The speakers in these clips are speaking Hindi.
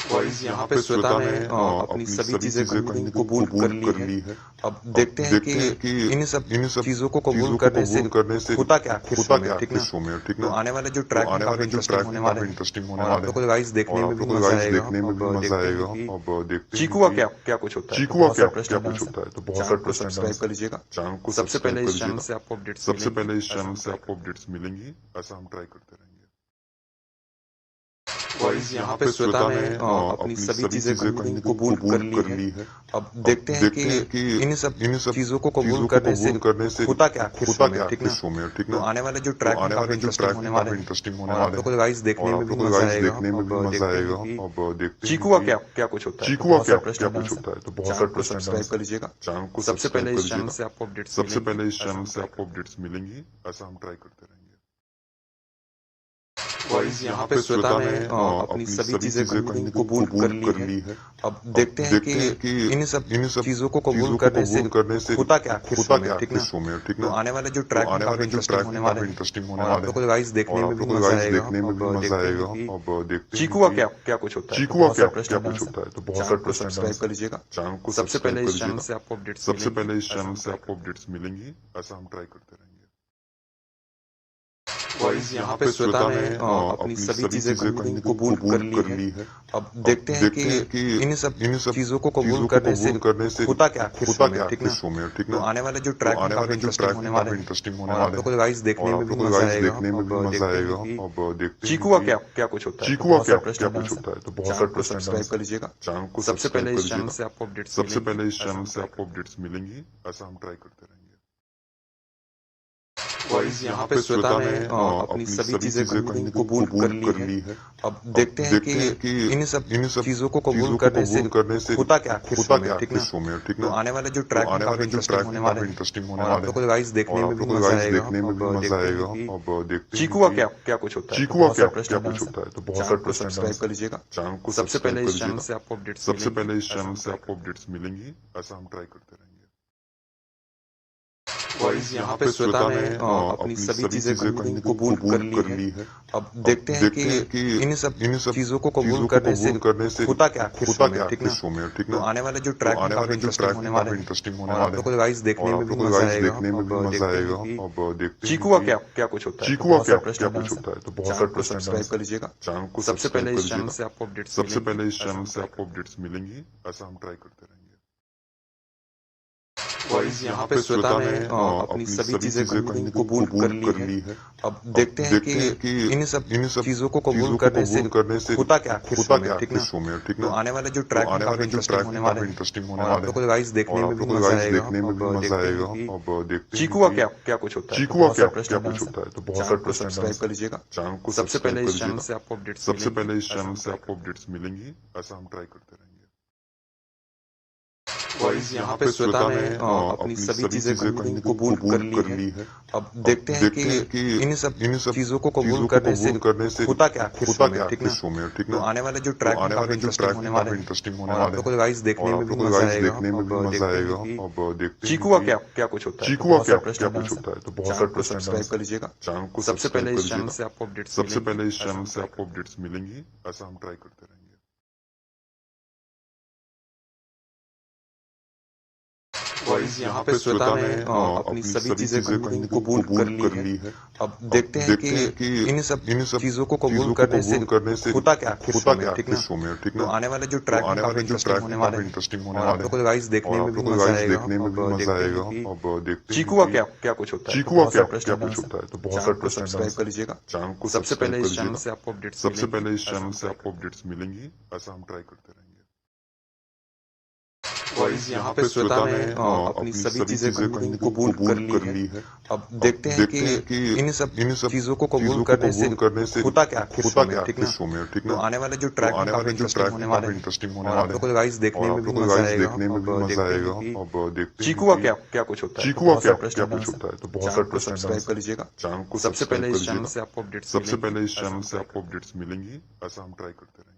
गाइस यहाँ पे श्वेता ने अपनी सभी चीजें कहीं ना कहीं कबूल कर ली है। अब देखते हैं कि इन सब चीजों को कबूल करने से होता क्या आखिर शो में, ठीक ना। तो आने वाले जो ट्रैक में काफी इंटरेस्टिंग होने वाले हैं और आप लोग को गाइस देखने में भी मजा आएगा। अब देखते हैं कि चीकू का क्या क्या कुछ होता है, तो बहुत इंटरेस्टिंग डांस है। तो चैनल को सब्सक्राइब कर लीजिएगा। सबसे पहले इस चैनल से आपको अपडेट्स मिलेंगी, ऐसा हम ट्राई करेंगे। गाइस यहाँ पे श्वेता ने अपनी सभी चीजें कहीं ना कहीं कबूल कर ली है। अब देखते हैं कि इन सब चीजों को कबूल करने से होता क्या आखिर शो में, ठीक ना। तो आने वाले जो ट्रैक में काफी इंटरेस्टिंग होने वाले हैं और आप लोग को गाइस देखने में भी मजा आएगा। अब देखते हैं कि चीकू का क्या क्या कुछ होता है, तो बहुत इंटरेस्टिंग डांस है। चैनल को सब्सक्राइब कर लीजिएगा। सबसे पहले इस चैनल से आपको अपडेट्स मिलेंगी, ऐसा हम ट्राई करेंगे। गाइस यहाँ पे श्वेता ने अपनी सभी चीजें कहीं ना कहीं कबूल कर ली है। अब देखते हैं कि इन सब चीजों को कबूल करने से होता क्या आखिर शो में, ठीक ना। तो आने वाले जो ट्रैक में काफी इंटरेस्टिंग होने वाले हैं और आप लोग को गाइस देखने में भी मजा आएगा। अब देखते हैं कि चीकू का क्या क्या कुछ होता है, तो बहुत इंटरेस्टिंग डांस है। चैनल को सब्सक्राइब कर लीजिएगा। सबसे पहले इस चैनल से आपको अपडेट्स मिलेंगी, ऐसा हम ट्राई करेंगे। गाइस यहाँ पे श्वेता ने अपनी सभी चीजें कहीं ना कहीं कबूल कर ली है। अब देखते हैं कि इन सब चीजों को कबूल करने से होता क्या आखिर शो में, ठीक ना। तो आने वाले जो ट्रैक में काफी इंटरेस्टिंग होने वाले हैं और आप लोग को गाइस देखने में भी मजा आएगा। अब देखते हैं कि चीकू का क्या क्या कुछ होता है, तो बहुत इंटरेस्टिंग डांस है। चैनल को सब्सक्राइब कर लीजिएगा। सबसे पहले इस चैनल से आपको अपडेट्स मिलेंगी, ऐसा हम ट्राई करेंगे। गाइस यहाँ पे श्वेता ने अपनी सभी चीजें कहीं ना कहीं कबूल कर ली है। अब देखते हैं कि इन सब चीजों को कबूल करने से होता क्या आखिर शो में, ठीक ना। तो आने वाले जो ट्रैक में काफी इंटरेस्टिंग होने वाले हैं और आप लोग को गाइस देखने में भी मजा आएगा। अब देखते हैं कि चीकू का क्या क्या कुछ होता है, तो बहुत इंटरेस्टिंग डांस है। चैनल को सब्सक्राइब कर लीजिएगा। सबसे पहले इस चैनल से आपको अपडेट्स मिलेंगी, ऐसा हम ट्राई करेंगे। गाइस यहाँ पे श्वेता ने अपनी सभी चीजें कहीं ना कहीं कबूल कर ली है। अब देखते हैं कि इन सब चीजों को कबूल करने से होता क्या आखिर शो में, ठीक ना। तो आने वाले जो ट्रैक में काफी इंटरेस्टिंग होने वाले हैं और आप लोग को गाइस देखने में भी मजा आएगा। अब देखते हैं कि चीकू का क्या क्या कुछ होता है, तो बहुत इंटरेस्टिंग डांस है। चैनल को सब्सक्राइब कर लीजिएगा। सबसे पहले इस चैनल से आपको अपडेट्स मिलेंगी, ऐसा हम ट्राई करेंगे। गाइस यहाँ पे श्वेता ने अपनी सभी चीजें कहीं ना कहीं कबूल कर ली है। अब देखते हैं कि इन सब चीजों को कबूल करने से होता क्या आखिर शो में, ठीक ना। तो आने वाले जो ट्रैक में काफी इंटरेस्टिंग होने वाले हैं और आप लोग को गाइस देखने में भी मजा आएगा। अब देखते हैं कि चीकू का क्या क्या कुछ होता है, तो बहुत इंटरेस्टिंग डांस है। चैनल को सब्सक्राइब कर लीजिएगा। सबसे पहले इस चैनल से आपको अपडेट्स मिलेंगी, ऐसा हम ट्राई करेंगे। गाइस यहाँ पे श्वेता ने अपनी सभी चीजें कहीं ना कहीं कबूल कर ली है। अब देखते हैं कि इन सब चीजों को कबूल करने से होता क्या आखिर शो में, ठीक ना। तो आने वाले जो ट्रैक में काफी इंटरेस्टिंग होने वाले हैं और आप लोग को गाइस देखने में भी मजा आएगा। अब देखते हैं कि चीकू का क्या क्या कुछ होता है, तो बहुत इंटरेस्टिंग डांस है। चैनल को सब्सक्राइब कर लीजिएगा। सबसे पहले इस चैनल से आपको अपडेट्स मिलेंगी, ऐसा हम ट्राई करेंगे। गाइस यहाँ पे श्वेता ने अपनी सभी चीजें कहीं ना कहीं कबूल कर ली है। अब देखते हैं कि इन सब चीजों को कबूल करने से होता क्या आखिर शो में, ठीक ना। तो आने वाले जो ट्रैक में काफी इंटरेस्टिंग होने वाले हैं और आप लोग को गाइस देखने में भी मजा आएगा। अब देखते हैं कि चीकू का क्या क्या कुछ होता है, तो बहुत इंटरेस्टिंग डांस है। चैनल को सब्सक्राइब कर लीजिएगा। सबसे पहले इस चैनल से आपको अपडेट्स मिलेंगी, ऐसा हम ट्राई करेंगे। गाइस यहाँ पे श्वेता ने अपनी सभी चीजें कहीं ना कहीं कबूल कर ली है। अब देखते हैं कि इन सब चीजों को कबूल करने से होता क्या आखिर शो में, ठीक ना। तो आने वाले जो ट्रैक में काफी इंटरेस्टिंग होने वाले हैं और आप लोग को गाइस देखने में भी मजा आएगा। अब देखते हैं कि चीकू का क्या क्या कुछ होता है, तो बहुत इंटरेस्टिंग डांस है। चैनल को सब्सक्राइब कर लीजिएगा। सबसे पहले इस चैनल से आपको अपडेट्स मिलेंगी, ऐसा हम ट्राई करेंगे।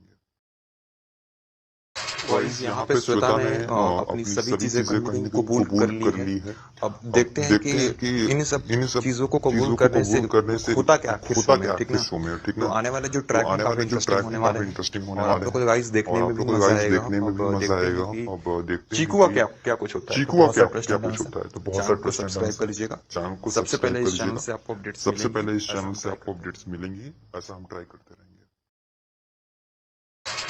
गाइस यहाँ पे श्वेता ने अपनी सभी चीजें कहीं ना कबूल कर ली है। अब देखते हैं कि इन सब चीजों को कबूल करने से होता क्या आखिर शो में, ठीक ना। तो आने वाले जो ट्रैक में काफी इंटरेस्टिंग होने वाले हैं और आप लोगों को गाइस देखने में भी मजा आएगा। अब देखते हैं कि चीकू का क्या क्या कुछ होता है, बहुत सारे प्रश्न होता है, तो चैनल को सब्सक्राइब कर लीजिएगा। सबसे पहले इस चैनल से आपको अपडेट्स मिलेंगी, ऐसा हम ट्राई करते रहेंगे।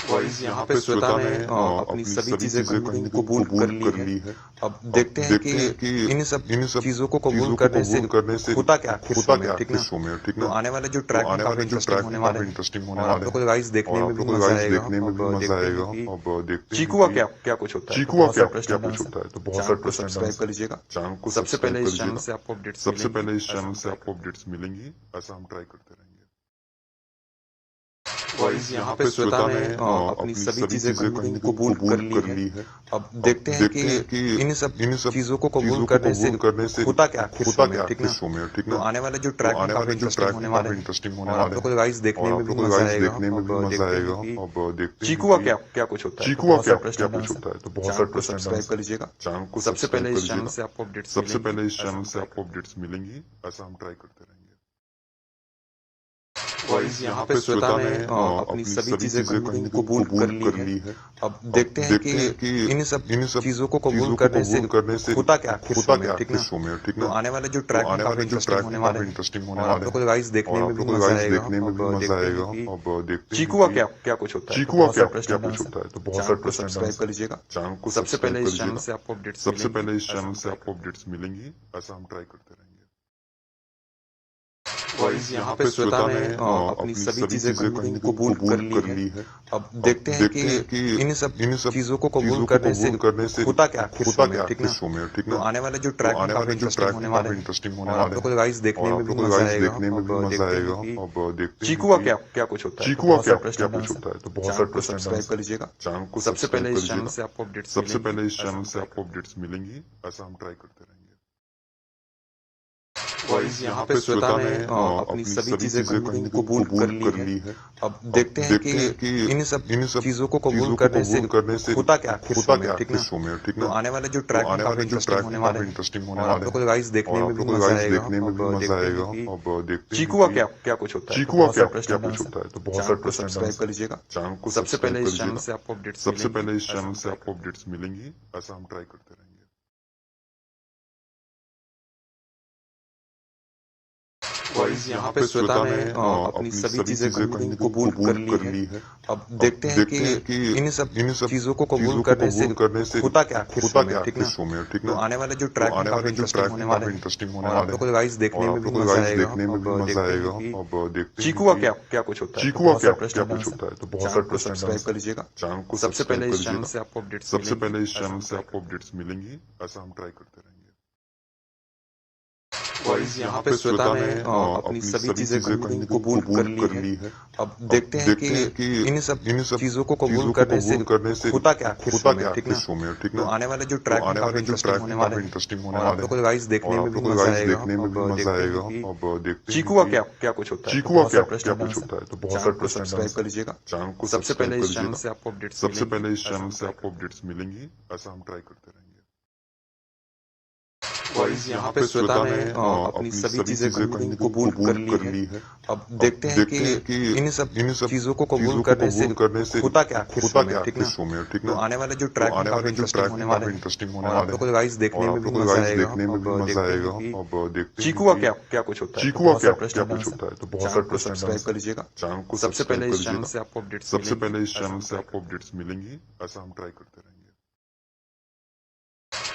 गाइस यहाँ पे श्वेता ने अपनी सभी चीजें कहीं ना कबूल कर ली है। अब देखते हैं कि इन सब चीजों को कबूल करने से होता क्या आखिर शो में, ठीक ना। तो आने वाले जो ट्रैक में काफी इंटरेस्टिंग होने वाले हैं और आप लोगों को गाइस देखने में भी मजा आएगा। अब देखते हैं कि चीकू का क्या क्या कुछ होता है, बहुत सारे प्रश्न होता है, तो चैनल को सब्सक्राइब कर लीजिएगा। सबसे पहले इस चैनल से आपको अपडेट्स मिलेंगी, ऐसा हम ट्राई करते रहेंगे। गाइस यहाँ पे श्वेता ने अपनी सभी चीजें कहीं ना कबूल कर ली है। अब देखते हैं कि इन सब चीजों को कबूल करने से होता क्या आखिर शो में, ठीक ना। तो आने वाले जो ट्रैक में काफी इंटरेस्टिंग होने वाले हैं और आप लोगों को गाइस देखने में भी मजा आएगा। अब देखते हैं कि चीकू का क्या क्या कुछ होता है, बहुत सारे प्रश्न होता है, तो चैनल को सब्सक्राइब कर लीजिएगा। सबसे पहले इस चैनल से आपको अपडेट्स मिलेंगी, ऐसा हम ट्राई करते रहेंगे। गाइस यहाँ पे श्वेता ने अपनी सभी चीजें कहीं ना कबूल कर ली है। अब देखते हैं कि इन सब चीजों को कबूल करने से होता क्या आखिर शो में, ठीक ना। तो आने वाले जो ट्रैक में काफी इंटरेस्टिंग होने वाले हैं और आप लोगों को गाइस देखने में भी मजा आएगा। अब देखते हैं कि चीकू का क्या क्या कुछ होता है, बहुत सारे प्रश्न होता है, तो चैनल को सब्सक्राइब कर लीजिएगा। सबसे पहले इस चैनल से आपको अपडेट्स मिलेंगी, ऐसा हम ट्राई करते रहेंगे। गाइस यहाँ पे श्वेता ने अपनी सभी चीजें कहीं ना कबूल कर ली है। अब देखते हैं कि इन सब चीजों को कबूल करने से होता क्या आखिर शो में, ठीक ना। तो आने वाले जो ट्रैक में काफी इंटरेस्टिंग होने वाले हैं और आप लोगों को गाइस देखने में भी मजा आएगा। अब देखते हैं कि चीकू का क्या क्या कुछ होता है, बहुत सारे प्रश्न होता है, तो चैनल को सब्सक्राइब कर लीजिएगा। सबसे पहले इस चैनल से आपको अपडेट्स मिलेंगी, ऐसा हम ट्राई करते रहेंगे। गाइस यहाँ पे श्वेता ने अपनी सभी चीजें कहीं ना कबूल कर ली है। अब देखते हैं कि इन सब चीजों को कबूल करने से होता क्या आखिर शो में, ठीक ना। तो आने वाले जो ट्रैक में काफी इंटरेस्टिंग होने वाले हैं और आप लोगों को गाइस देखने में भी मजा आएगा। अब देखते हैं कि चीकू का क्या क्या कुछ होता है, बहुत सारे प्रश्न होता है, तो चैनल को सब्सक्राइब कर लीजिएगा। सबसे पहले इस चैनल से आपको अपडेट्स मिलेंगी, ऐसा हम ट्राई करते रहेंगे। गाइस यहाँ पे श्वेता ने अपनी सभी चीजें कहीं ना कबूल कर ली है। अब देखते हैं कि इन सब चीजों को कबूल करने से होता क्या आखिर शो में, ठीक ना। तो आने वाले जो ट्रैक में काफी इंटरेस्टिंग होने वाले हैं और आप लोगों को गाइस देखने में भी मजा आएगा। अब देखते हैं कि चीकू का क्या क्या कुछ होता है, बहुत सारे प्रश्न होता है, तो चैनल को सब्सक्राइब कर लीजिएगा। सबसे पहले इस चैनल से आपको अपडेट्स मिलेंगी, ऐसा हम ट्राई करते रहेंगे। गाइस यहाँ पे श्वेता ने अपनी सभी चीजें कहीं ना कबूल कर ली है। अब देखते हैं कि इन सब चीजों को कबूल करने से होता क्या आखिर शो में, ठीक ना। तो आने वाले जो ट्रैक में काफी इंटरेस्टिंग होने वाले हैं और आप लोगों को गाइस देखने में भी मजा आएगा। अब चीकू का क्या क्या कुछ होता है, बहुत सारे प्रश्न होता है, तो चैनल को सब्सक्राइब कर लीजिएगा। सबसे पहले इस चैनल से आपको अपडेट्स मिलेंगी, ऐसा हम ट्राई करते रहेंगे। गाइस यहाँ पे श्वेता ने अपनी सभी चीजें कहीं ना कबूल कर ली है। अब देखते हैं कि इन सब चीजों को कबूल करने से होता क्या आखिर शो में, ठीक ना। तो आने वाले जो ट्रैक में काफी इंटरेस्टिंग होने वाले हैं और आप लोगों को गाइस देखने में भी मजा आएगा। अब चीकू का क्या क्या कुछ होता है, बहुत सारे प्रश्न होता है, तो चैनल को सब्सक्राइब कर लीजिएगा। सबसे पहले इस चैनल से आपको अपडेट्स मिलेंगी, ऐसा हम ट्राई करते रहेंगे।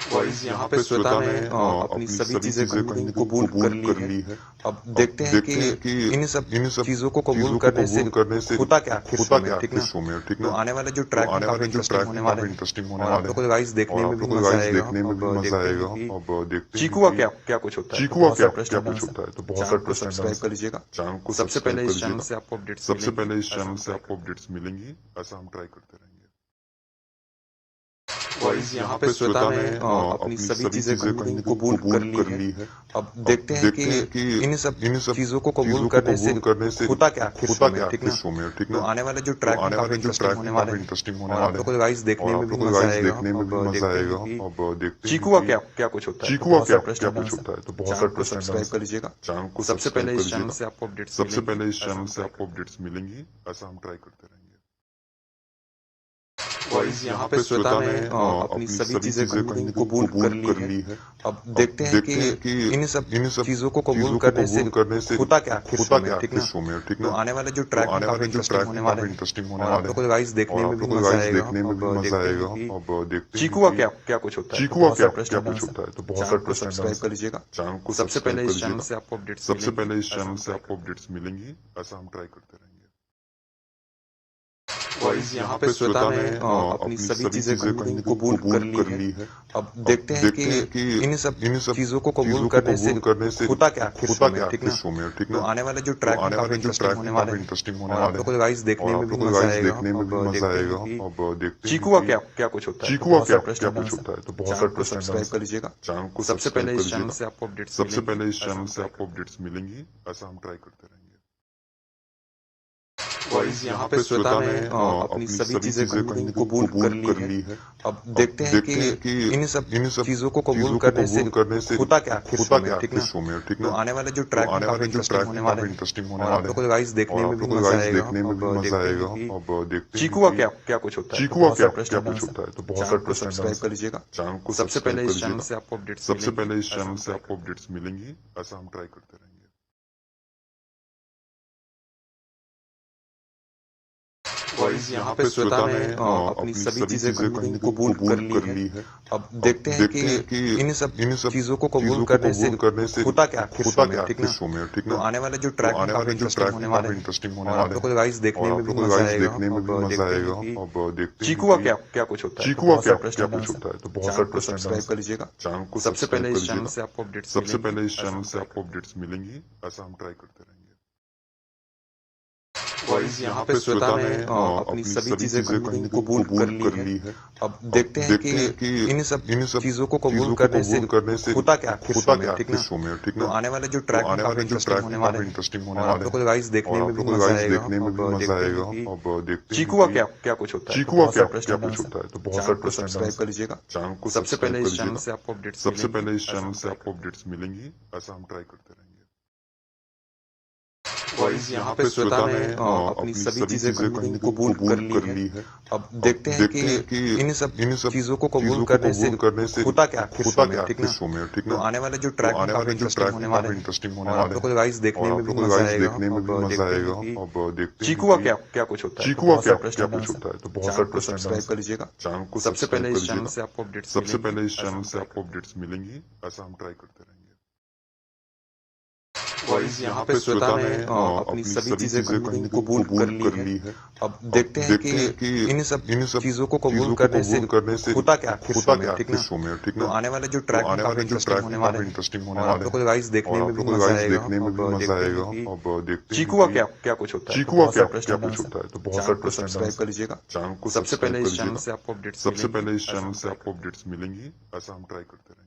गाइस यहाँ पे श्वेता ने अपनी सभी चीजें कहीं ना कबूल कर ली है। अब देखते हैं कि इन सब चीजों को कबूल करने से होता क्या आखिर शो में, ठीक ना। तो आने वाले जो ट्रैक में काफी इंटरेस्टिंग होने वाले हैं और आप लोगों को गाइस देखने में भी मजा आएगा। अब चीकू का क्या क्या कुछ होता है, बहुत सारे प्रश्न होता है, तो चैनल को सब्सक्राइब कर लीजिएगा। सबसे पहले इस चैनल से आपको अपडेट्स मिलेंगी, ऐसा हम ट्राई करते रहेंगे। गाइस यहाँ पे श्वेता ने अपनी सभी चीजें कहीं ना कहीं कबूल कर ली है। अब देखते हैं कि इन सब चीजों को कबूल करने से होता क्या आखिर शो में, ठीक ना? तो आने वाले जो ट्रैक में काफी इंटरेस्टिंग होने वाले हैं और आप लोगों को गाइस देखने में भी मजा आएगा। अब देखते हैं कि चीकू का क्या कुछ होता है। चीकू का क्या कुछ होता है, तो बहुत सारे प्रश्न सब्सक्राइब कर लीजिएगा। चैनल को सबसे पहले इस चैनल से आपको अपडेट्स सबसे पहले इस चैनल से आपको अपडेट्स मिलेंगी, ऐसा हम ट्राई करते रहेंगे। गाइस यहाँ पे श्वेता ने अपनी सभी चीजें कहीं ना कहीं कबूल कर ली है। अब देखते हैं कि इन सब चीजों को कबूल करने से होता क्या आखिर शो में, ठीक ना? शो में, ठीक तो ना? आने वाले जो ट्रैक में काफी इंटरेस्टिंग होने वाले हैं और आप लोगों को गाइस देखने में भी मजा आएगा। अब देखते हैं कि चीकू का क्या कुछ होता है। चीकू का क्या कुछ होता है, तो बहुत सारे प्रश्न सब्सक्राइब कर लीजिएगा। चैनल को सबसे पहले इस चैनल से आपको अपडेट्स सबसे पहले इस चैनल से आपको अपडेट्स मिलेंगी, ऐसा हम ट्राई करते रहेंगे। गाइस यहाँ पे श्वेता ने अपनी सभी चीजें कहीं ना कहीं कबूल कर ली है। अब देखते हैं कि इन सब चीजों को कबूल करने से होता क्या आखिर शो में, ठीक ना? शो में, ठीक तो ना? आने वाले जो ट्रैक में काफी इंटरेस्टिंग होने वाले हैं इंटरेस्टिंग होने और आप वाले लोगों को गाइस देखने में भी मजा आएगा। अब देखते हैं अब देखते कि चीकू का क्या कुछ होता है। चीकू का क्या कुछ होता है, तो बहुत सारे प्रश्न सब्सक्राइब कर लीजिएगा। चैनल को सबसे पहले इस चैनल से आपको अपडेट्स सबसे पहले इस चैनल से आपको अपडेट्स मिलेंगी, ऐसा हम ट्राई करते रहेंगे। गाइस यहाँ पे श्वेता ने अपनी सभी चीजें कहीं ना कहीं कबूल कर ली है। अब देखते हैं कि इन सब चीजों को कबूल करने से होता क्या आखिर शो में, ठीक ना? शो में, ठीक तो ना? आने वाले जो ट्रैक में काफी इंटरेस्टिंग होने वाले हैं इंटरेस्टिंग होने और आप वाले लोगों को गाइस देखने में भी मजा आएगा। अब देखते हैं अब देखते कि चीकू का क्या कुछ होता है। चीकू का क्या कुछ होता है, तो बहुत सारे प्रश्न सब्सक्राइब कर लीजिएगा। चैनल को सबसे पहले इस चैनल से आपको अपडेट्स सबसे पहले इस चैनल से आपको अपडेट्स मिलेंगी, ऐसा हम ट्राई करते रहेंगे। गाइस यहाँ पे श्वेता ने अपनी सभी चीजें कहीं ना कहीं कबूल कर ली है। अब देखते हैं कि इन सब चीजों को कबूल करने से होता क्या आखिर शो में, ठीक ना? शो में, ठीक तो ना? आने वाले जो ट्रैक में काफी इंटरेस्टिंग होने वाले हैं इंटरेस्टिंग होने और आप वाले लोगों को गाइस देखने में भी मजा आएगा। अब देखते हैं अब देखते कि चीकू का क्या कुछ होता है। चीकू का क्या कुछ होता है, तो बहुत सारे प्रश्न सब्सक्राइब कर लीजिएगा। चैनल को सबसे पहले इस चैनल से आपको अपडेट्स सबसे पहले इस चैनल से आपको अपडेट्स मिलेंगी, ऐसा हम ट्राई करते रहेंगे। गाइस यहाँ पे श्वेता ने अपनी सभी चीजें कहीं ना कहीं कबूल कर ली है। अब देखते हैं कि इन सब चीजों को कबूल करने से होता क्या आखिर शो में, ठीक ना? शो में, ठीक तो ना? आने वाले जो ट्रैक में काफी इंटरेस्टिंग होने वाले हैं इंटरेस्टिंग होने और आप वाले लोगों को गाइस देखने में भी मजा आएगा। अब देखते हैं अब देखते कि चीकू का क्या कुछ होता है। चीकू का क्या कुछ होता है, तो बहुत सारे प्रश्न सब्सक्राइब कर लीजिएगा। चैनल को सबसे पहले इस चैनल से आपको अपडेट्स सबसे पहले इस चैनल से आपको अपडेट्स मिलेंगी, ऐसा हम ट्राई करते रहेंगे। गाइस यहाँ पे श्वेता ने अपनी सभी चीजें कहीं ना कहीं कबूल कर ली है। अब देखते हैं कि इन सब चीजों को कबूल करने से होता क्या आखिर शो में, ठीक ना? शो में, ठीक तो ना? आने वाले जो ट्रैक में काफी इंटरेस्टिंग होने वाले हैं इंटरेस्टिंग होने और आप वाले लोगों को गाइस देखने में भी मजा आएगा। अब देखते हैं अब देखते चीकू का क्या कुछ होता है। चीकू का क्या कुछ होता है, तो बहुत सारे प्रश्न सब्सक्राइब कर लीजिएगा। चैनल को सबसे पहले इस चैनल से आपको अपडेट्स सबसे पहले इस चैनल से आपको अपडेट्स मिलेंगी, ऐसा हम ट्राई करते रहेंगे। गाइस यहाँ पे श्वेता ने अपनी सभी चीजें कहीं ना कहीं कबूल कर ली है। अब देखते हैं कि इन सब चीजों को कबूल करने से होता क्या आखिर शो में, ठीक ना? शो में, ठीक तो ना? आने वाले जो ट्रैक में काफी इंटरेस्टिंग होने वाले हैं इंटरेस्टिंग होने और आप वाले लोगों को गाइस देखने में भी मजा आएगा। अब देखते हैं अब देखते चीकू का क्या कुछ होता है। चीकू का क्या कुछ होता है, तो बहुत सारे प्रश्न सब्सक्राइब कर लीजिएगा। चैनल को सबसे पहले इस चैनल से आपको अपडेट्स सबसे पहले इस चैनल से आपको अपडेट्स मिलेंगी, ऐसा हम ट्राई करते रहेंगे।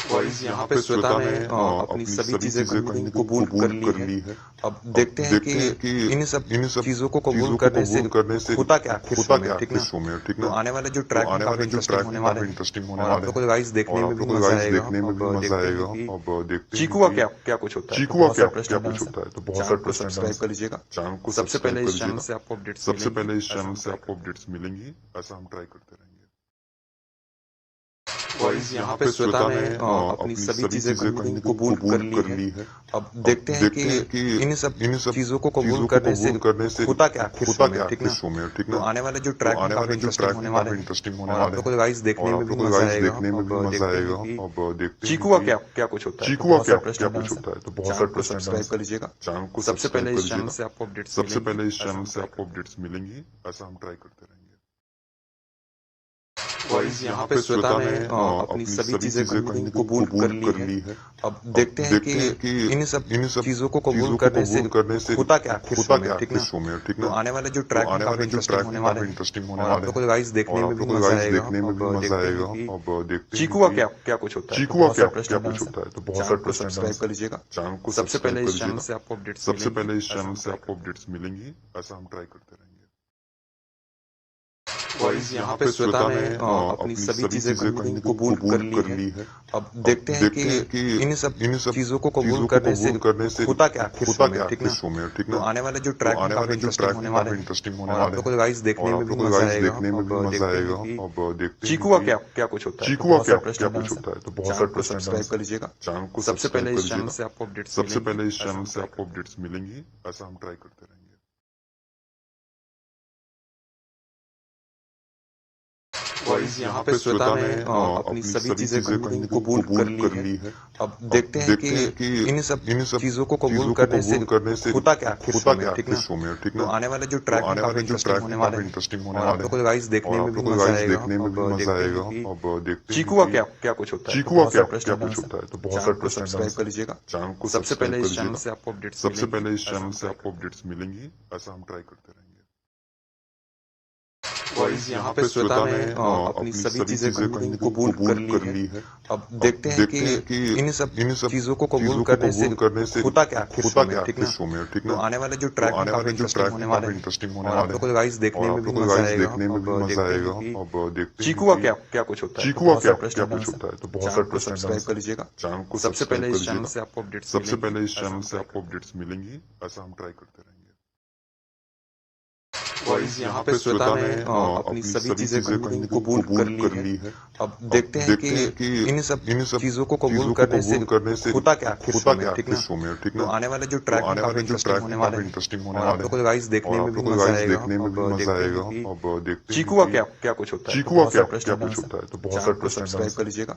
गाइस यहाँ पे श्वेता ने अपनी सभी चीजें कहीं ना कहीं कबूल कर ली है। अब देखते हैं कि इन सब चीजों को कबूल करने से होता क्या आखिर शो में, ठीक ना? शो में, ठीक तो ना? आने वाले जो ट्रैक में काफी इंटरेस्टिंग होने वाले हैं इंटरेस्टिंग होने और आप वाले लोगों को गाइस देखने में भी मजा आएगा। अब देखते हैं अब देखते चीकू का क्या कुछ होता है। चीकू का क्या कुछ होता है, तो बहुत सारे प्रश्न सब्सक्राइब कर लीजिएगा। चैनल को सबसे पहले इस चैनल से आपको अपडेट्स सबसे पहले इस चैनल से आपको अपडेट्स मिलेंगी, ऐसा हम ट्राई करते रहेंगे। गाइस यहाँ पे श्वेता ने अपनी सभी चीजें कहीं ना कहीं कबूल कर ली है। अब देखते हैं कि इन सब चीजों को कबूल करने से होता क्या आखिर शो में, ठीक ना? शो में, ठीक तो ना? आने वाले जो ट्रैक में काफी इंटरेस्टिंग होने वाले हैं इंटरेस्टिंग होने और आप वाले लोगों को गाइस देखने में भी मजा आएगा। अब देखते हैं अब देखते चीकू का क्या कुछ होता है। चीकू का क्या कुछ होता है, तो बहुत सारे प्रश्न सब्सक्राइब कर लीजिएगा। चैनल को सबसे पहले इस चैनल से आपको अपडेट्स सबसे पहले इस चैनल से आपको अपडेट्स मिलेंगी, ऐसा हम ट्राई करते रहेंगे। गाइस यहाँ पे श्वेता ने अपनी सभी चीजें कहीं ना कबूल कर ली है। अब देखते हैं कि इन सब चीजों को कबूल करने से होता क्या आखिर शो में, ठीक ना? तो आने वाले जो ट्रैक में काफी इंटरेस्टिंग होने वाले हैं और आप लोगों को गाइस देखने में भी मजा आएगा। अब देखते हैं कि चीकू का क्या क्या कुछ होता है। तो बहुत सारे प्रश्न है, तो चैनल को सब्सक्राइब कर लीजिएगा। सबसे पहले इस चैनल से आपको अपडेट्स मिलेंगी, ऐसा हम ट्राई करते रहेंगे। गाइस यहाँ पे श्वेता ने अपनी सभी चीजें कहीं ना कबूल कर ली है। अब देखते हैं कि इन सब चीजों को कबूल करने से होता क्या आखिर शो में, ठीक ना? तो आने वाले जो ट्रैक में काफी इंटरेस्टिंग होने वाले हैं और आप लोगों को गाइस देखने में भी मजा आएगा। अब देखते हैं कि चीकू का क्या क्या कुछ होता है। तो बहुत सारे प्रश्न है, तो चैनल को सब्सक्राइब कर लीजिएगा। सबसे पहले इस चैनल से आपको अपडेट्स मिलेंगी, ऐसा हम ट्राई करते रहेंगे। गाइस यहाँ पे श्वेता ने अपनी सभी चीजें कहीं ना कबूल कर ली है। अब देखते हैं कि इन सब चीजों को कबूल करने से होता क्या आखिर शो में, ठीक ना? तो आने वाले जो ट्रैक में काफी इंटरेस्टिंग होने वाले हैं और आप लोगों को गाइस देखने में भी मजा आएगा। अब देखते हैं कि चीकू का क्या क्या कुछ होता है। तो बहुत सारे प्रश्न है, तो चैनल को सब्सक्राइब कर लीजिएगा। सबसे पहले इस चैनल से आपको अपडेट्स मिलेंगी, ऐसा हम ट्राई करते रहेंगे। गाइस यहाँ पे श्वेता ने अपनी सभी चीजें कहीं ना कबूल कर ली है। अब देखते हैं कि इन सब चीजों को कबूल करने से होता क्या आखिर शो में, ठीक ना? तो आने वाले जो ट्रैक में काफी इंटरेस्टिंग होने वाले हैं और आप लोगों को गाइस देखने में भी मजा आएगा। अब देखते हैं कि चीकू का क्या क्या कुछ होता है। तो बहुत सारे प्रश्न है, तो चैनल को सब्सक्राइब कर लीजिएगा। सबसे पहले इस चैनल से आपको अपडेट्स मिलेंगी, ऐसा हम ट्राई करते रहेंगे। गाइस यहाँ पे श्वेता ने अपनी सभी चीजें कहीं ना कबूल कर ली है। अब देखते हैं कि इन सब चीजों को कबूल करने से होता क्या आखिर शो में, ठीक ना? तो आने वाले जो ट्रैक में काफी इंटरेस्टिंग होने वाले हैं और आप लोगों को गाइस देखने में भी मजा आएगा। अब देखते हैं कि चीकू का क्या क्या कुछ होता है। तो बहुत सारे प्रश्न है, तो चैनल को सब्सक्राइब कर लीजिएगा।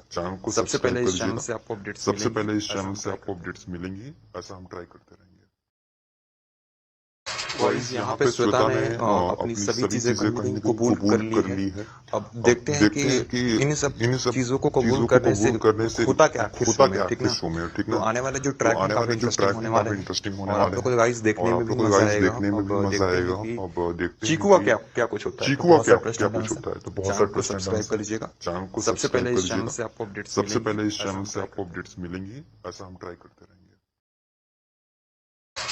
सबसे पहले इस चैनल से आपको अपडेट्स मिलेंगी, ऐसा हम ट्राई करते रहेंगे। गाइस यहाँ पे श्वेता ने अपनी सभी चीजें कहीं ना कबूल कर ली है। अब देखते हैं कि इन सब चीजों को कबूल करने से होता क्या आखिर शो में, ठीक ना? तो आने वाले जो ट्रैक में काफी इंटरेस्टिंग होने वाले हैं और आप लोगों को गाइस देखने में भी मजा आएगा। अब देखते हैं कि चीकू का क्या क्या कुछ होता है। तो बहुत सारे प्रश्न है, तो चैनल को सब्सक्राइब कर लीजिएगा। सबसे पहले इस चैनल से आपको अपडेट्स मिलेंगी, ऐसा हम ट्राई करते रहेंगे।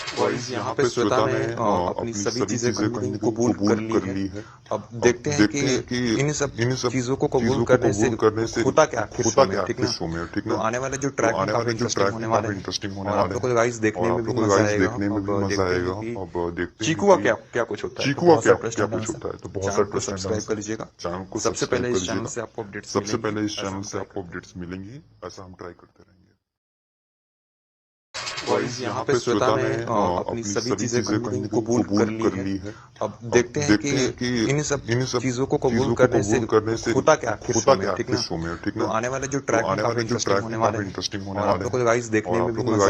गाइस यहाँ पे श्वेता ने अपनी सभी चीजें कहीं ना कबूल कर ली है। अब देखते हैं कि इन सब चीजों को कबूल करने से होता क्या आखिर शो में, ठीक ना? तो आने वाले जो ट्रैक में काफी इंटरेस्टिंग होने वाले हैं और आप लोगों को गाइस देखने में भी मजा आएगा। अब देखते हैं कि चीकू का क्या क्या कुछ होता है। तो बहुत सारे प्रश्न है, तो चैनल को सब्सक्राइब कर लीजिएगा। सबसे पहले इस चैनल से आपको अपडेट्स मिलेंगी, ऐसा हम ट्राई करते रहेंगे। गाइस यहाँ पे श्वेता ने अपनी सभी चीजें कहीं ना कबूल कर ली है। अब देखते हैं कि इन सब चीजों को कबूल करने से होता क्या आखिर शो में, ठीक ना? तो आने वाले जो ट्रैक में काफी इंटरेस्टिंग होने वाले हैं और आप लोगों को गाइस देखने में भी मजा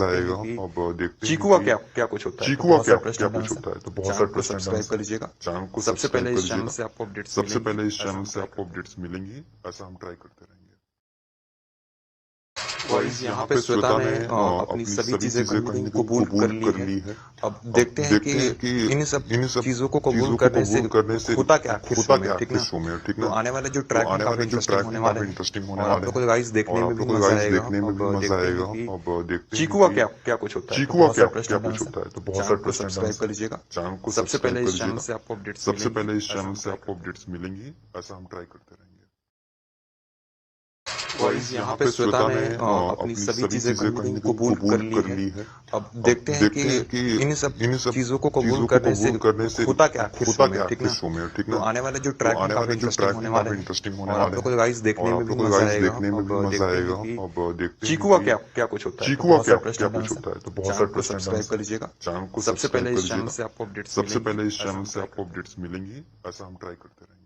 आएगा। अब देखते हैं कि चीकू का क्या क्या कुछ होता है। तो बहुत सारे प्रश्न है, तो चैनल को सब्सक्राइब कर लीजिएगा। सबसे पहले इस चैनल से आपको अपडेट्स मिलेंगी, ऐसा हम ट्राई करते रहेंगे। गाइस यहाँ पे श्वेता ने अपनी सभी चीजें कहीं ना कबूल कर ली है। अब देखते हैं कि इन सब चीजों को कबूल करने से होता क्या आखिर शो में, ठीक ना? तो आने वाले जो ट्रैक में काफी इंटरेस्टिंग होने वाले हैं और आप लोगों को गाइस देखने में भी मजा आएगा। अब देखते हैं कि चीकू का क्या क्या कुछ होता है। तो बहुत सारे प्रश्न है, तो चैनल को सब्सक्राइब कर लीजिएगा। सबसे पहले इस चैनल से आपको अपडेट्स मिलेंगी, ऐसा हम ट्राई करते रहेंगे। गाइस यहाँ पे श्वेता ने अपनी सभी चीजें कहीं ना कबूल कर ली है। अब देखते हैं कि इन सब चीजों को कबूल करने से होता क्या आखिर शो में, ठीक ना? तो आने वाले जो ट्रैक में काफी इंटरेस्टिंग होने वाले हैं और आप लोगों को गाइस देखने में भी मजा आएगा। अब देखते हैं कि चीकू का क्या क्या कुछ होता है। तो बहुत सारे प्रश्न है, तो चैनल को सब्सक्राइब कर लीजिएगा। सबसे पहले इस चैनल से आपको अपडेट्स मिलेंगी, ऐसा हम ट्राई करते रहेंगे।